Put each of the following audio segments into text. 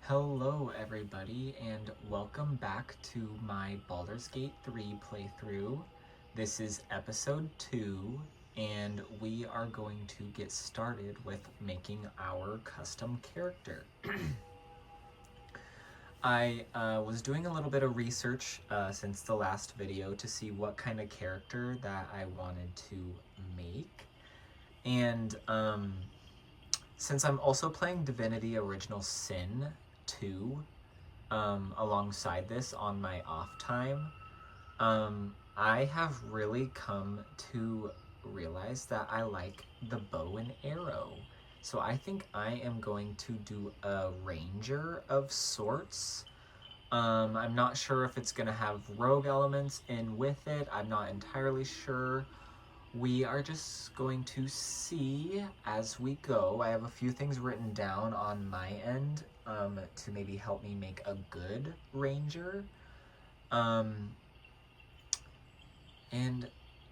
Hello everybody and welcome back to my Baldur's Gate 3 playthrough. This is episode 2 and we are going to get started with making our custom character. I was doing a little bit of research since the last video to see what kind of character that I wanted to make. And since I'm also playing Divinity Original Sin 2 alongside this on my off time, I have really come to realize that I like the bow and arrow. So I think I am going to do a ranger of sorts. I'm not sure if it's going to have rogue elements in with it. I'm not entirely sure. We are just going to see as we go. I have a few things written down on my end to maybe help me make a good ranger. And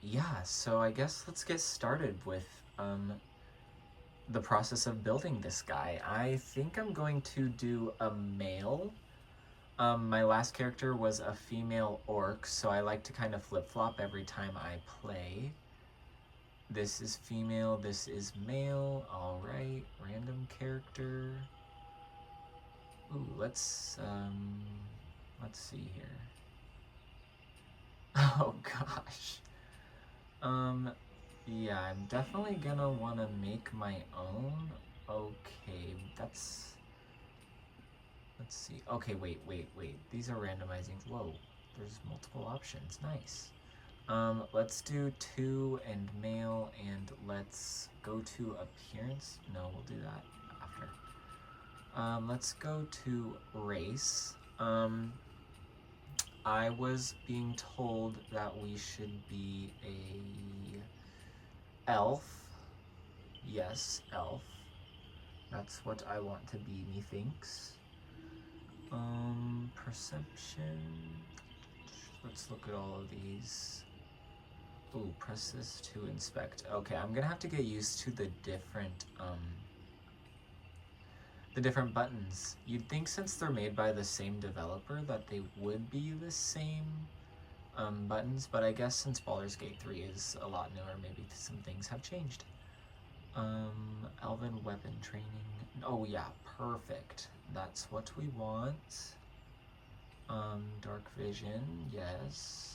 yeah, so I guess let's get started with the process of building this guy. I think I'm going to do a male. My last character was a female orc, so I like to kind of flip-flop every time I play. This is female, this is male. All right, random character. Ooh, let's see here. Oh gosh. Yeah, I'm definitely gonna want to make my own. Okay, let's see. Okay, wait. These are randomizing. Whoa, there's multiple options. Nice. Let's do 2 and male, and let's go to appearance. No, we'll do that after. Let's go to race. I was being told that we should be a elf. Yes, elf. That's what I want to be, methinks. Perception. Let's look at all of these. Ooh, press this to inspect. Okay, I'm gonna have to get used to the different buttons. You'd think since they're made by the same developer that they would be the same buttons, but I guess since Baldur's Gate 3 is a lot newer, maybe some things have changed. Elven weapon training. Oh yeah, perfect. That's what we want. Dark vision, yes.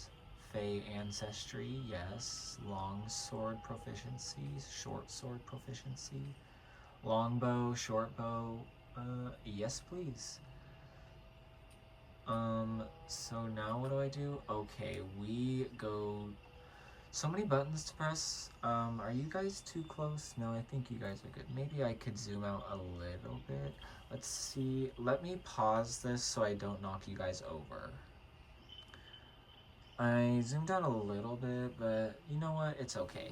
Fey ancestry, yes. Long sword proficiency, short sword proficiency. Longbow, short bow, yes please. So now what do? Okay, we go, so many buttons to press. Are you guys too close? No, I think you guys are good. Maybe I could zoom out a little bit. Let's see, let me pause this so I don't knock you guys over. I zoomed out a little bit, but you know what, it's okay.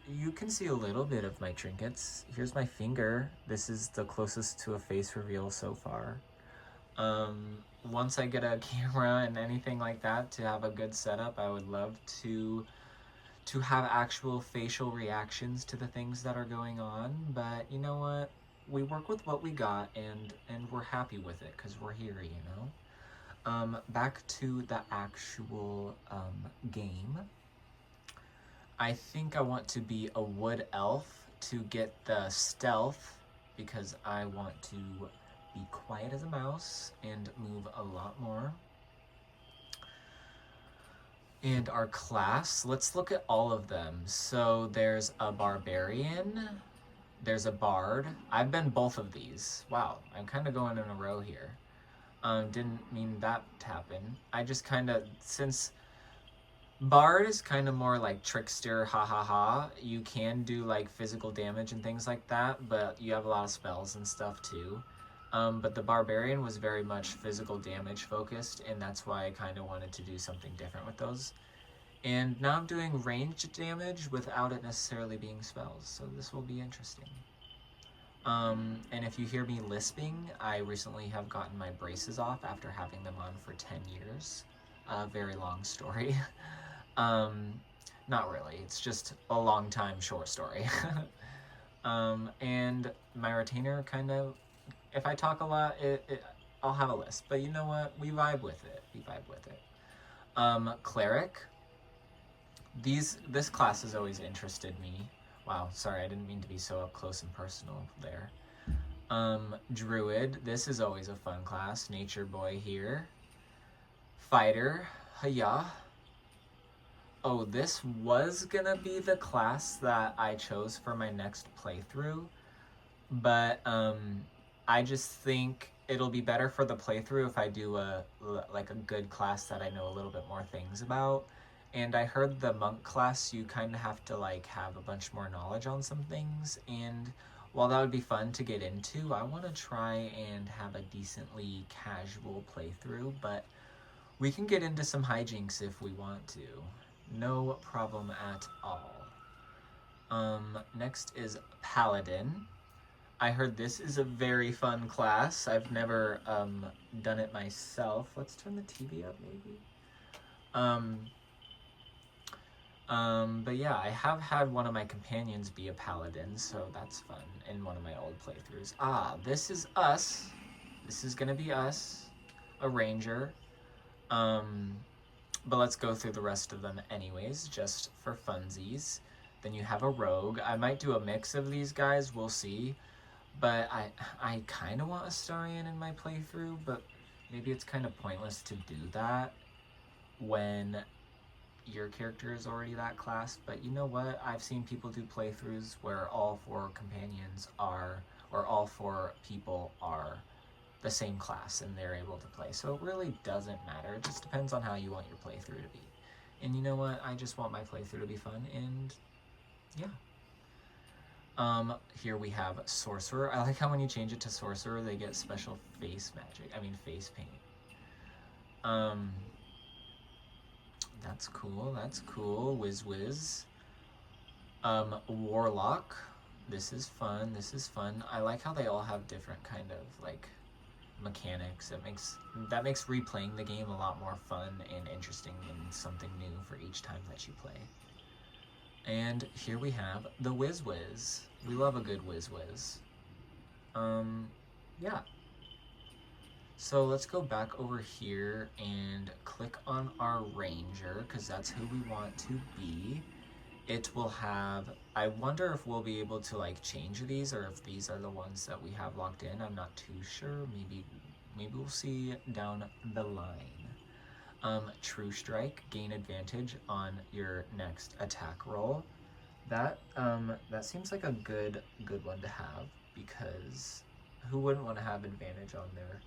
You can see a little bit of my trinkets. Here's my finger. This is the closest to a face reveal so far. Once I get a camera and anything like that to have a good setup, I would love to have actual facial reactions to the things that are going on. But you know what? We work with what we got, and we're happy with it because we're here, you know? Back to the actual game. I think I want to be a wood elf to get the stealth because I want to be quiet as a mouse and move a lot more. And our class, let's look at all of them. So there's a barbarian, there's a bard. I've been both of these. Wow, I'm kind of going in a row here. Didn't mean that to happen. I just kind of, since Bard is kind of more like trickster, ha ha ha. You can do like physical damage and things like that, but you have a lot of spells and stuff too. But the Barbarian was very much physical damage focused, and that's why I kind of wanted to do something different with those. And now I'm doing ranged damage without it necessarily being spells, so this will be interesting. And if you hear me lisping, I recently have gotten my braces off after having them on for 10 years. A very long story. Not really, it's just a long time short story. And my retainer kind of If I talk a lot, I'll have a list. But you know what? We vibe with it. We vibe with it. Cleric. This class has always interested me. Wow, sorry, I didn't mean to be so up close and personal there. Druid. This is always a fun class. Nature boy here. Fighter. Hiya. Oh, this was gonna be the class that I chose for my next playthrough, but I just think it'll be better for the playthrough if I do a good class that I know a little bit more things about. And I heard the monk class, you kind of have to like have a bunch more knowledge on some things, and while that would be fun to get into, I want to try and have a decently casual playthrough, but we can get into some hijinks if we want to. No problem at all. Next is Paladin. I heard this is a very fun class. I've never done it myself. Let's turn the TV up maybe. But yeah, I have had one of my companions be a paladin, so that's fun in one of my old playthroughs. Ah, this is us. This is gonna be us. A ranger. But let's go through the rest of them anyways, just for funsies. Then you have a rogue. I might do a mix of these guys, we'll see. But I kind of want Astarion in my playthrough, but maybe it's kind of pointless to do that when your character is already that class. But you know what? I've seen people do playthroughs where all 4 companions are, or all 4 people are the same class and they're able to play. So it really doesn't matter. It just depends on how you want your playthrough to be. And you know what? I just want my playthrough to be fun, and yeah. Here we have Sorcerer. I like how when you change it to Sorcerer, they get special face magic. I mean, face paint. That's cool. That's cool. Whiz. Warlock. This is fun. This is fun. I like how they all have different kind of like mechanics. That makes replaying the game a lot more fun and interesting and something new for each time that you play. And here we have the Whiz. We love a good Whiz. Yeah. So let's go back over here and click on our ranger, because that's who we want to be. It will have, I wonder if we'll be able to like change these, or if these are the ones that we have locked in. I'm not too sure. Maybe we'll see down the line. True Strike, gain advantage on your next attack roll. That seems like a good one to have, because who wouldn't want to have advantage on their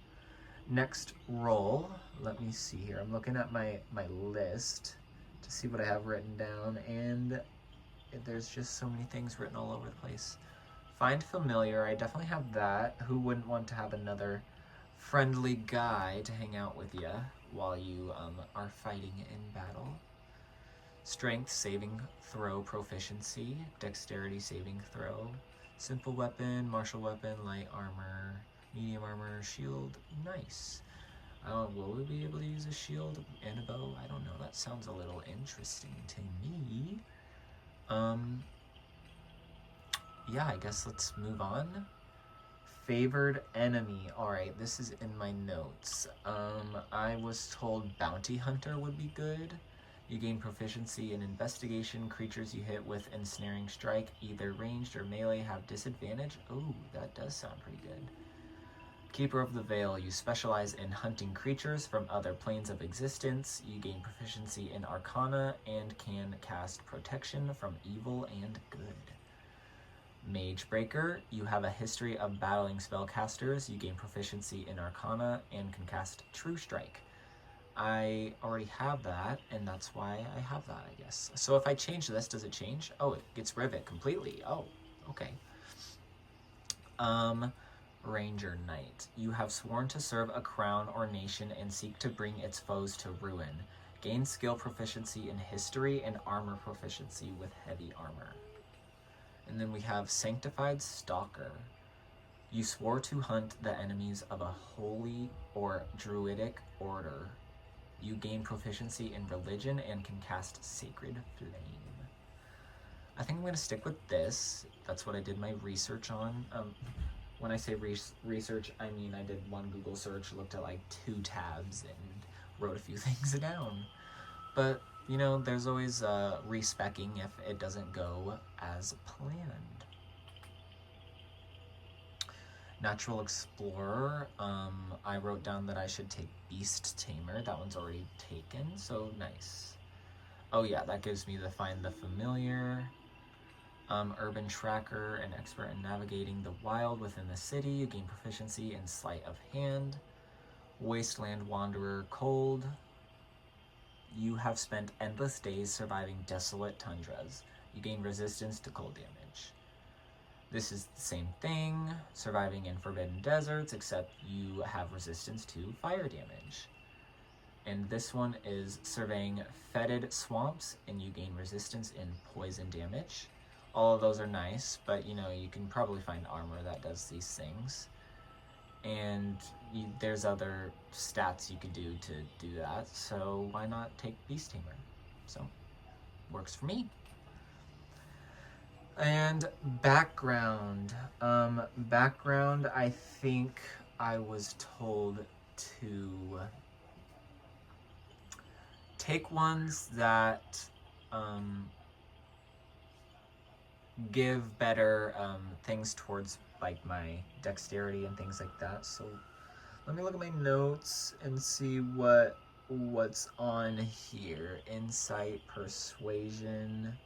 next roll? Let me see here. I'm looking at my list to see what I have written down, and there's just so many things written all over the place. Find familiar, I definitely have that. Who wouldn't want to have another friendly guy to hang out with you while you are fighting in battle? Strength saving throw proficiency, dexterity saving throw, simple weapon, martial weapon, light armor, medium armor, shield. Nice. Will we be able to use a shield and a bow? I don't know. That sounds a little interesting to me. Yeah, I guess let's move on. Favored enemy. Alright, this is in my notes. I was told Bounty Hunter would be good. You gain proficiency in investigation. Creatures you hit with ensnaring strike, either ranged or melee, have disadvantage. Ooh, that does sound pretty good. Keeper of the Veil. You specialize in hunting creatures from other planes of existence. You gain proficiency in Arcana and can cast protection from evil and good. Mage Breaker. You have a history of battling spellcasters. You gain proficiency in Arcana and can cast True Strike. I already have that, and that's why I have that, I guess. So if I change this, does it change? Oh, it gets Rivet completely. Oh, okay. Ranger Knight. You have sworn to serve a crown or nation and seek to bring its foes to ruin. Gain skill proficiency in history and armor proficiency with heavy armor. And then we have Sanctified Stalker. You swore to hunt the enemies of a holy or druidic order. You gain proficiency in religion and can cast Sacred Flame. I think I'm going to stick with this. That's what I did my research on. when I say research, I mean I did one Google search, looked at like 2 tabs, and wrote a few things down. But, you know, there's always respecking if it doesn't go as planned. Natural Explorer, I wrote down that I should take Beast Tamer. That one's already taken, so nice. Oh yeah, that gives me the Find the Familiar. Urban Tracker, an expert in navigating the wild within the city. You gain proficiency in Sleight of Hand. Wasteland Wanderer, Cold. You have spent endless days surviving desolate tundras. You gain resistance to cold damage. This is the same thing, surviving in forbidden deserts, except you have resistance to fire damage. And this one is surveying fetid swamps, and you gain resistance in poison damage. All of those are nice, but you know, you can probably find armor that does these things. And there's other stats you could do to do that, so why not take Beast Tamer? So, works for me. And background. Background, I think I was told to take ones that give better things towards like my dexterity and things like that. So let me look at my notes and see what's on here. Insight, persuasion.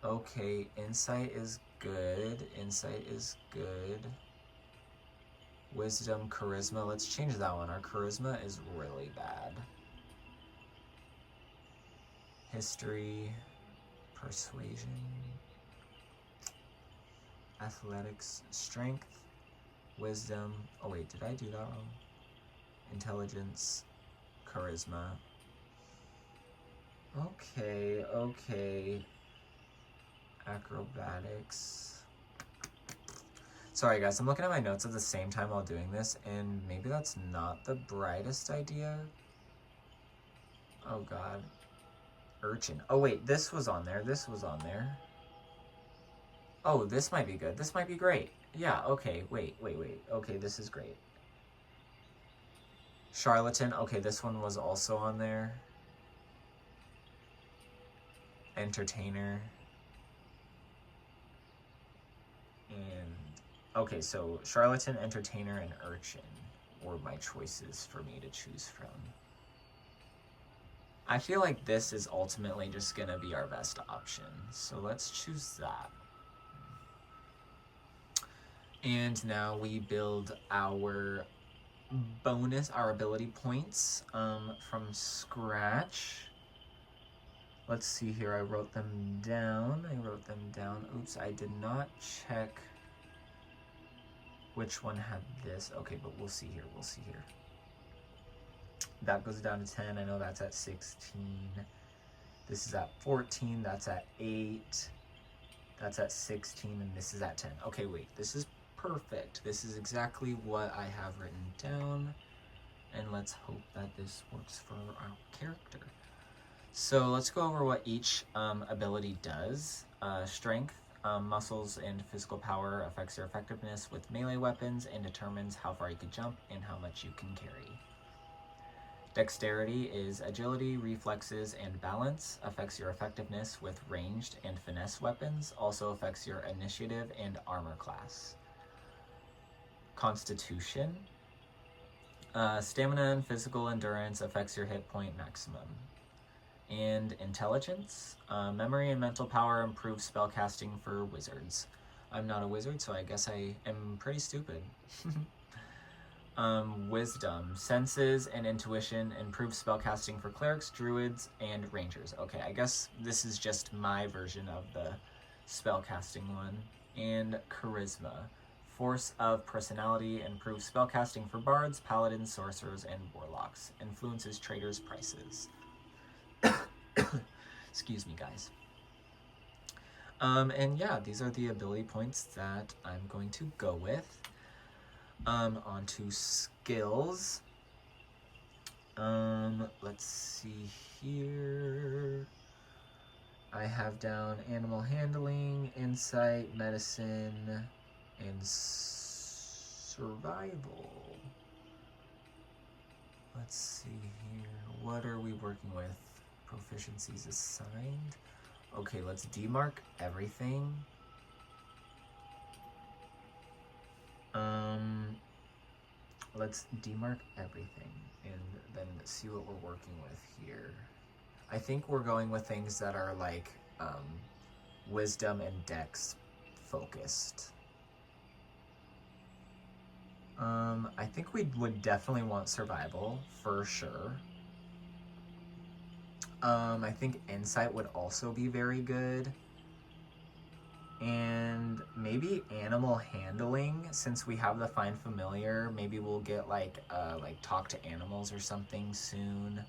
Okay, insight is good. Insight is good. Wisdom, charisma. Let's change that one. Our charisma is really bad. History, persuasion, athletics, strength, wisdom. Oh wait, did I do that wrong? Intelligence, charisma. Okay. Acrobatics. Sorry guys, I'm looking at my notes at the same time while doing this, and maybe that's not the brightest idea. Oh god. Urchin. Oh wait, this was on there. Oh, this might be good. This might be great. Yeah, okay, wait. Okay, this is great. Charlatan. Okay, this one was also on there. Entertainer. And okay, so Charlatan, Entertainer, and Urchin were my choices for me to choose from. I feel like this is ultimately just gonna be our best option, so let's choose that. And now we build our bonus, our ability points from scratch. Let's see here, I wrote them down. Oops, I did not check which one had this. Okay, but we'll see here. That goes down to 10. I know that's at 16. This is at 14. That's at 8. That's at 16. And this is at 10. Okay, wait. This is perfect. This is exactly what I have written down. And let's hope that this works for our character. So let's go over what each ability does. Strength, muscles, and physical power affects your effectiveness with melee weapons and determines how far you can jump and how much you can carry. Dexterity is agility, reflexes, and balance. Affects your effectiveness with ranged and finesse weapons. Also affects your initiative and armor class. Constitution. Stamina and physical endurance affects your hit point maximum. And intelligence. Memory and mental power improves spellcasting for wizards. I'm not a wizard, so I guess I am pretty stupid. Wisdom. Senses and intuition improve spellcasting for clerics, druids, and rangers. Okay, I guess this is just my version of the spellcasting one. And charisma. Force of personality improves spellcasting for bards, paladins, sorcerers, and warlocks. Influences traders' prices. Excuse me, guys. And yeah, these are the ability points that I'm going to go with. Onto skills. Let's see here. I have down animal handling, insight, medicine, and survival. Let's see here. What are we working with? Proficiencies assigned. Okay, let's demark everything. Let's demark everything and then see what we're working with here. I think we're going with things that are like wisdom and dex focused. I think we would definitely want survival for sure. I think insight would also be very good. And maybe animal handling, since we have the find familiar, maybe we'll get like talk to animals or something soon.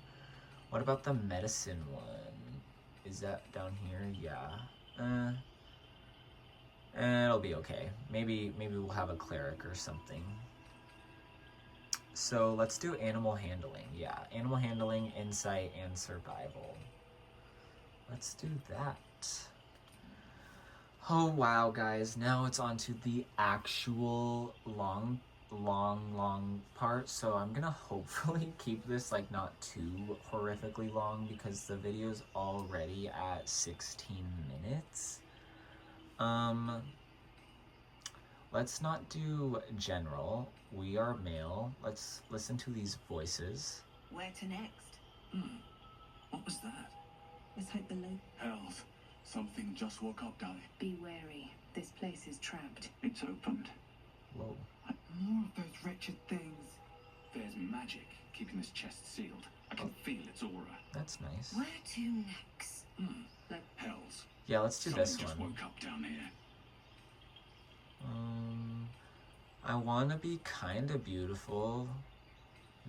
What about the medicine one? Is that down here? Yeah. It'll be okay. Maybe we'll have a cleric or something. So let's do animal handling. Yeah, animal handling, insight, and survival. Let's do that. Oh wow, guys, now it's on to the actual long part. So I'm gonna hopefully keep this like not too horrifically long because the video's already at 16 minutes. Let's not do general. We are male. Let's listen to these voices. Where to next? What was that? Let's hope the loop. Hells. Something just woke up, darling. Be wary. This place is trapped. It's opened. Whoa. More of those wretched things. There's magic keeping this chest sealed. I can feel its aura. That's nice. Where to next? Hells. Yeah, let's do this Something just one. woke up down here. I want to be kind of beautiful.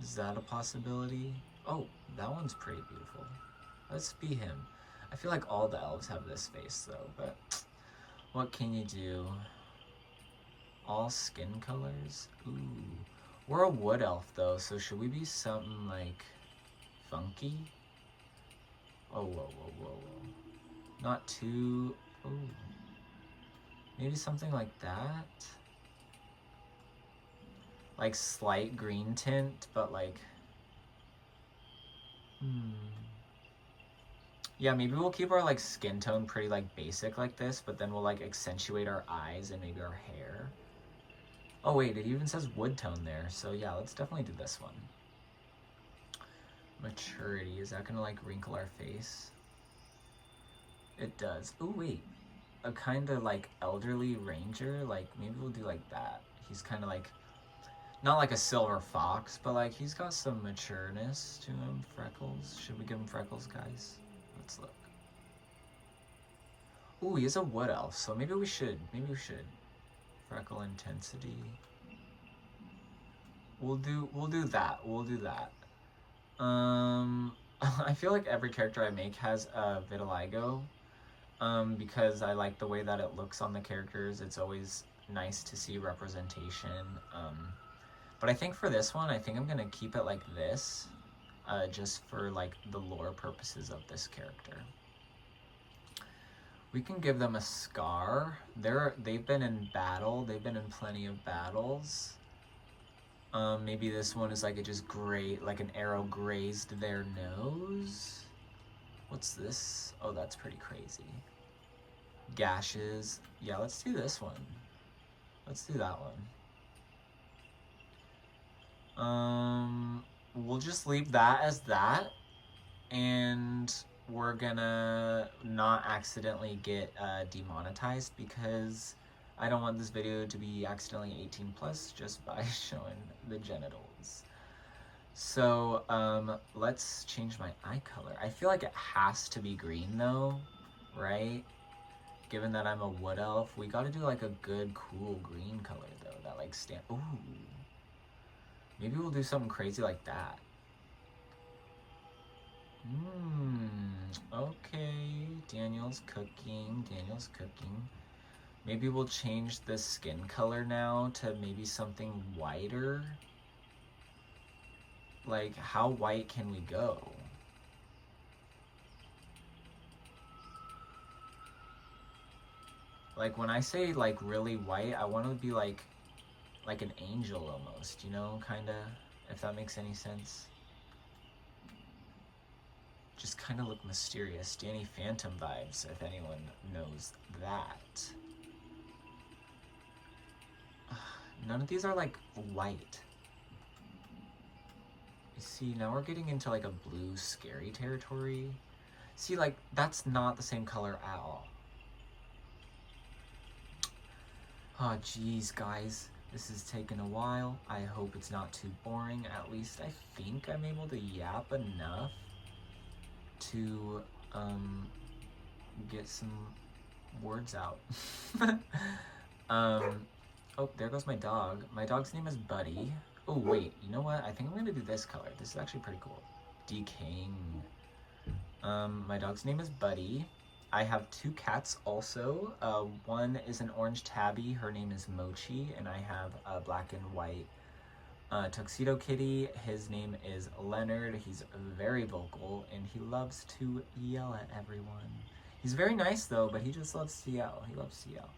Is that a possibility? Oh, that one's pretty beautiful. Let's be him. I feel like all the elves have this face though, but what can you do? All skin colors? Ooh. We're a wood elf though, so should we be something like funky? Oh, whoa. Not too, ooh. Maybe something like that? Like slight green tint, but like, yeah, maybe we'll keep our like skin tone pretty like basic like this, but then we'll like accentuate our eyes and maybe our hair. Oh wait, it even says wood tone there. So yeah, let's definitely do this one. Maturity, is that gonna like wrinkle our face? It does. Oh wait, a kind of like elderly ranger, like maybe we'll do like that. He's kind of like, not like a silver fox, but like he's got some matureness to him. Freckles. Should we give him freckles, guys? Let's look. Ooh, he is a wood elf, so maybe we should. Freckle intensity. We'll do that. I feel like every character I make has a vitiligo. Because I like the way that it looks on the characters. It's always nice to see representation. But I think for this one, I think I'm gonna keep it like this, just for like the lore purposes of this character. We can give them a scar. They've been in battle. They've been in plenty of battles. Maybe this one is like it just like an arrow grazed their nose. What's this? Oh, that's pretty crazy. Gashes. Yeah, let's do this one. Let's do that one. We'll just leave that as that, and we're gonna not accidentally get demonetized because I don't want this video to be accidentally 18 plus just by showing the genitals. So let's change my eye color. I feel like it has to be green though, right? Given that I'm a wood elf, we gotta do like a good cool green color though, that like ooh. Maybe we'll do something crazy like that. Okay, Daniel's cooking. Maybe we'll change the skin color now to maybe something whiter. Like, how white can we go? Like when I say like really white, I want to be like an angel almost, you know, kind of, if that makes any sense. Just kind of look mysterious. Danny Phantom vibes, if anyone knows that. None of these are like white. You see, now we're getting into like a blue scary territory. See, like, that's not the same color at all. Oh, geez, guys. This is taking a while. I hope it's not too boring. At least I think I'm able to yap enough to get some words out. Oh, there goes my dog. My dog's name is Buddy. Oh, wait, you know what? I think I'm gonna do this color. This is actually pretty cool. Decaying. My dog's name is Buddy. I have two cats also. One is an orange tabby. Her name is Mochi, and I have a black and white tuxedo kitty. His name is Leonard. He's very vocal, and he loves to yell at everyone. He's very nice though, but he just loves to yell. He loves to yell.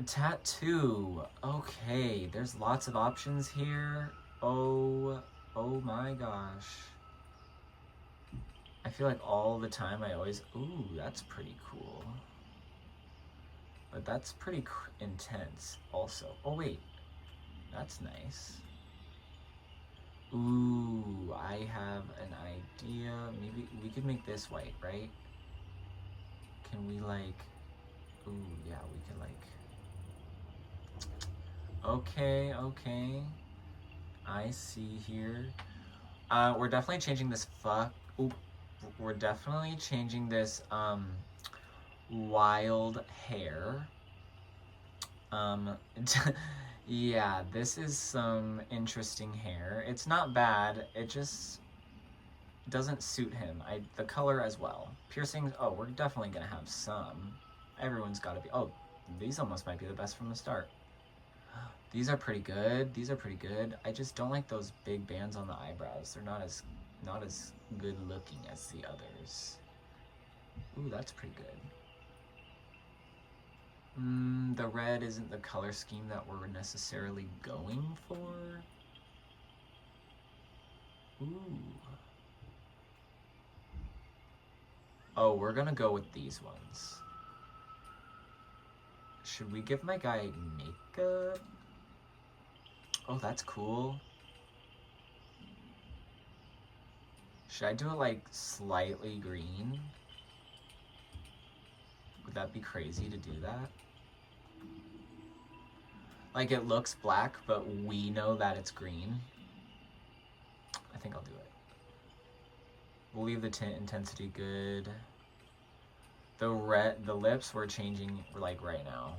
Tattoo. Okay, there's lots of options here. Oh my gosh. I feel like all the time I always, ooh, that's pretty cool. But that's pretty intense also. Oh wait, that's nice. Ooh, I have an idea. Maybe we could make this white, right? Can we like, ooh, yeah, we could like, okay. I see here. We're definitely changing this we're definitely changing this wild hair. Yeah, this is some interesting hair. It's not bad, it just doesn't suit him. The color as well. Piercings, oh, we're definitely gonna have some. Everyone's gotta be, oh, these almost might be the best from the start. These are pretty good. These are pretty good. I just don't like those big bands on the eyebrows. They're not as good looking as the others. Ooh, that's pretty good. The red isn't the color scheme that we're necessarily going for. Ooh. Oh, we're gonna go with these ones. Should we give my guy makeup? Oh, that's cool. Should I do it like slightly green? Would that be crazy to do that? Like it looks black, but we know that it's green. I think I'll do it. We'll leave the tint intensity good. The lips we're changing like right now.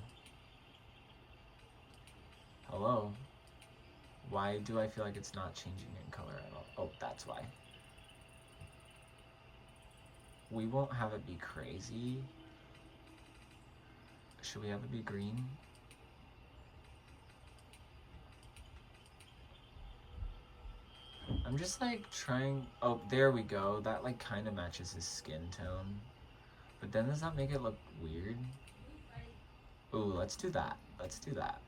Hello? Why do I feel like it's not changing in color at all? Oh, that's why. We won't have it be crazy. Should we have it be green? I'm just like trying, oh, there we go. That like kind of matches his skin tone. But then does that make it look weird? Ooh, let's do that. Let's do that.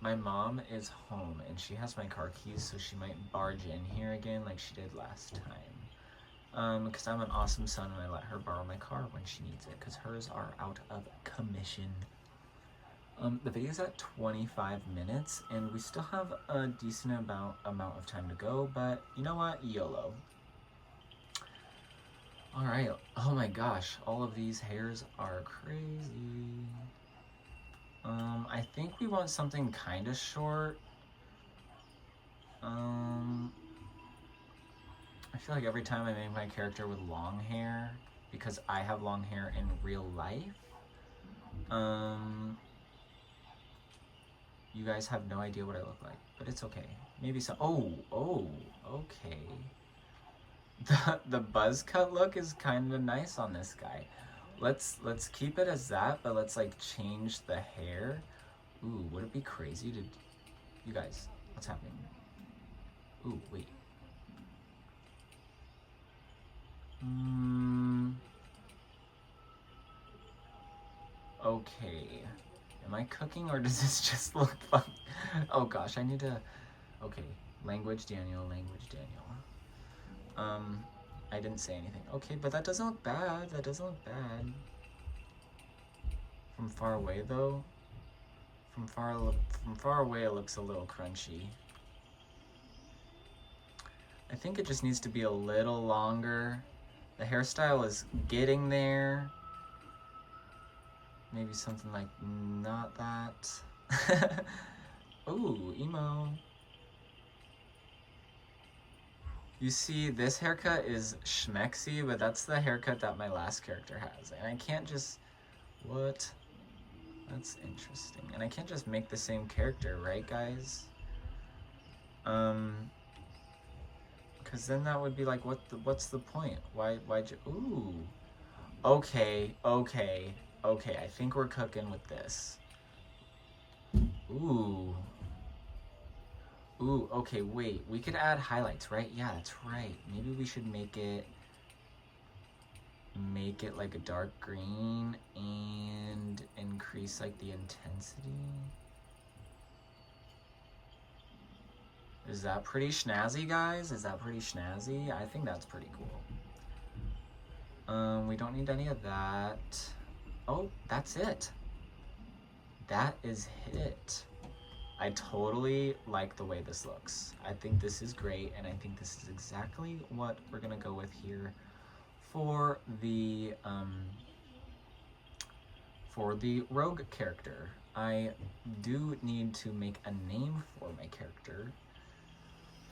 My mom is home and she has my car keys, so she might barge in here again like she did last time. Because I'm an awesome son and I let her borrow my car when she needs it, because hers are out of commission. The video's at 25 minutes and we still have a decent amount of time to go, but you know what? YOLO. Alright, oh my gosh, all of these hairs are crazy. I think we want something kind of short. I feel like every time I make my character with long hair, because I have long hair in real life, you guys have no idea what I look like, but it's okay. Maybe some, oh, okay. The buzz cut look is kind of nice on this guy. Let's keep it as that, but let's like change the hair. Ooh, would it be crazy to, you guys, what's happening? Ooh, wait. Okay. Am I cooking or does this just look fun? Oh gosh, I need to... Okay. Language Daniel, language Daniel. I didn't say anything. Okay, but that doesn't look bad. That doesn't look bad. From far away though, from far away it looks a little crunchy. I think it just needs to be a little longer. The hairstyle is getting there. Maybe something like not that. Ooh, emo. You see, this haircut is schmexy, but that's the haircut that my last character has. And I can't just... What? That's interesting. And I can't just make the same character, right, guys? Because then that would be like, what's the point? Why'd you... Ooh. Okay. I think we're cooking with this. Ooh. Ooh, okay, wait. We could add highlights, right? Yeah, that's right. Maybe we should make it like a dark green and increase like the intensity. Is that pretty snazzy, guys? Is that pretty snazzy? I think that's pretty cool. We don't need any of that. Oh, that's it. That is it. I totally like the way this looks. I think this is great, and I think this is exactly what we're gonna go with here for the rogue character. I do need to make a name for my character.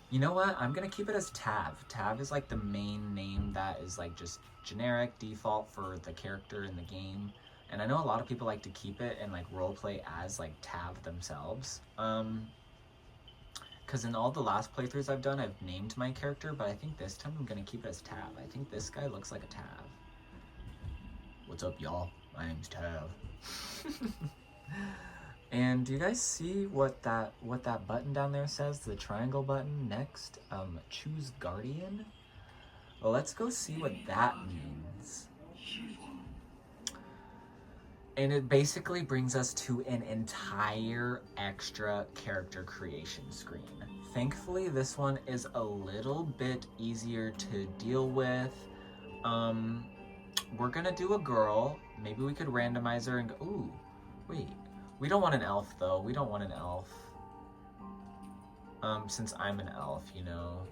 You know what? I'm gonna keep it as TAV. TAV is like the main name that is like just generic default for the character in the game. And I know a lot of people like to keep it and like roleplay as like TAV themselves. Because in all the last playthroughs I've done, I've named my character, but I think this time I'm gonna keep it as TAV. I think this guy looks like a TAV. What's up, y'all? My name's TAV. And do you guys see what that button down there says? The triangle button next. Choose Guardian. Well, let's go see what that means. And it basically brings us to an entire extra character creation screen. Thankfully, this one is a little bit easier to deal with. We're gonna do a girl. Maybe we could randomize her and go, ooh, wait. We don't want an elf though. We don't want an elf. Since I'm an elf, you know.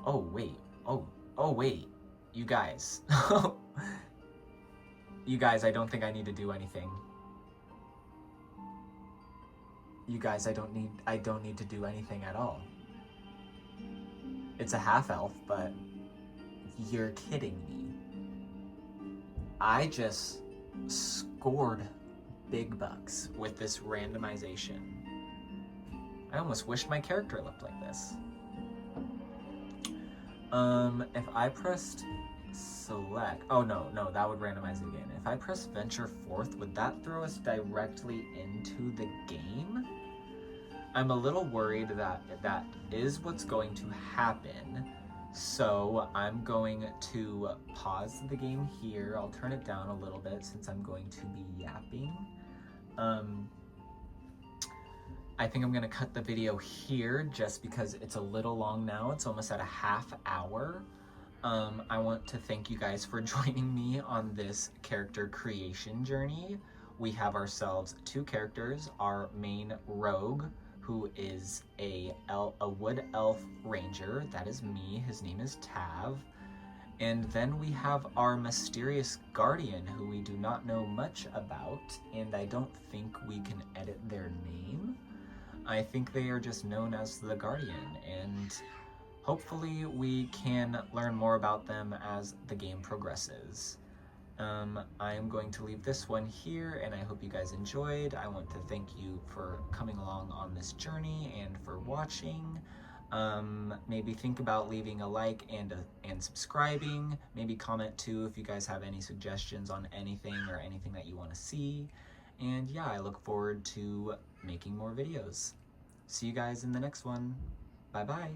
Oh, wait. Oh, wait. You guys. You guys, I don't think I need to do anything. You guys, I don't need to do anything at all. It's a half elf, but you're kidding me. I just scored big bucks with this randomization. I almost wished my character looked like this. If I pressed select, oh no, that would randomize it again. If I press venture forth, would that throw us directly into the game? I'm a little worried that that is what's going to happen. So I'm going to pause the game here. I'll turn it down a little bit since I'm going to be yapping. I think I'm gonna cut the video here just because it's a little long now. It's almost at a half hour. I want to thank you guys for joining me on this character creation journey. We have ourselves two characters, our main rogue, who is a wood elf ranger. That is me. His name is Tav. And then we have our mysterious guardian, who we do not know much about, and I don't think we can edit their name. I think they are just known as the guardian, and hopefully we can learn more about them as the game progresses. I am going to leave this one here, and I hope you guys enjoyed. I want to thank you for coming along on this journey and for watching. Maybe think about leaving a like and subscribing. Maybe comment too if you guys have any suggestions on anything or anything that you want to see. And yeah, I look forward to making more videos. See you guys in the next one. Bye bye.